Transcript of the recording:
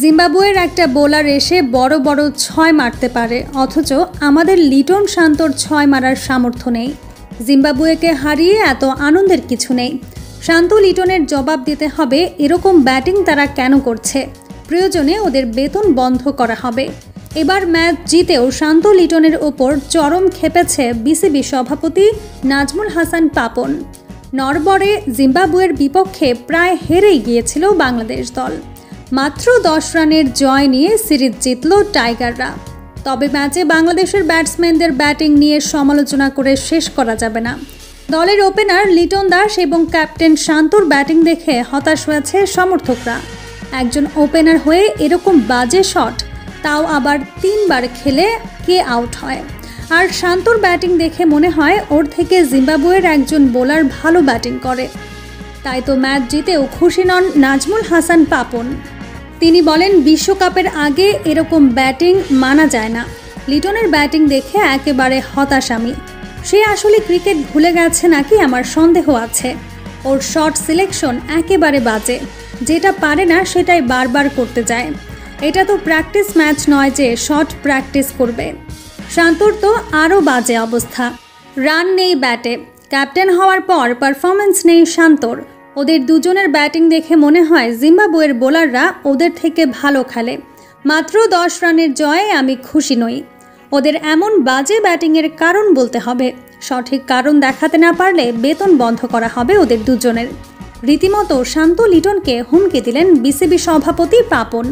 জিম্বাবুয়ের একটা বোলার এসে বড় বড় ছয় মারতে পারে, অথচ আমাদের লিটন শান্তর ছয় মারার সামর্থ্য নেই। জিম্বাবুয়েকে হারিয়ে এত আনন্দের কিছু নেই। শান্ত লিটনের জবাব দিতে হবে এরকম ব্যাটিং তারা কেন করছে। প্রয়োজনে ওদের বেতন বন্ধ করা হবে। এবার ম্যাচ জিতেও শান্ত লিটনের ওপর চরম খেপেছে বিসিবি সভাপতি নাজমুল হাসান পাপন। নরবরে জিম্বাবুয়ের বিপক্ষে প্রায় হেরেই গিয়েছিল বাংলাদেশ দল। মাত্র 10 রানের জয় নিয়ে সিরিজ জিতল টাইগাররা। তবে ম্যাচে বাংলাদেশের ব্যাটসম্যানদের ব্যাটিং নিয়ে সমালোচনা করে শেষ করা যাবে না। দলের ওপেনার লিটন দাস এবং ক্যাপ্টেন শান্তর ব্যাটিং দেখে হতাশ হয়েছে সমর্থকরা। একজন ওপেনার হয়ে এরকম বাজে শট, তাও আবার 3 বার খেলে কে আউট হয়। আর শান্তর ব্যাটিং দেখে মনে হয় ওর থেকে জিম্বাবুয়ের একজন বোলার ভালো ব্যাটিং করে। তাই তো ম্যাচ জিতেও খুশি নন নাজমুল হাসান পাপন। তিনি বলেন, বিশ্বকাপের আগে এরকম ব্যাটিং মানা যায় না। লিটনের ব্যাটিং দেখে একেবারে হতাশ আমি। সে আসলে ক্রিকেট ভুলে গেছে নাকি আমার সন্দেহ আছে। ওর শট সিলেকশন একেবারে বাজে, যেটা পারে না সেটাই বারবার করতে যায়। এটা তো প্র্যাকটিস ম্যাচ নয় যে শট প্র্যাকটিস করবে। শান্তর তো আরও বাজে অবস্থা। রান নেই ব্যাটে, ক্যাপ্টেন হওয়ার পর পারফরমেন্স নেই শান্তর। ওদের দুজনের ব্যাটিং দেখে মনে হয় জিম্বাবুয়ের বোলাররা ওদের থেকে ভালো খেলে। মাত্র 10 রানের জয়ে আমি খুশি নই। ওদের এমন বাজে ব্যাটিংয়ের কারণ বলতে হবে। সঠিক কারণ দেখাতে না পারলে বেতন বন্ধ করা হবে ওদের দুজনের। রীতিমতো শান্ত লিটনকে হুমকি দিলেন বিসিবি সভাপতি পাপন।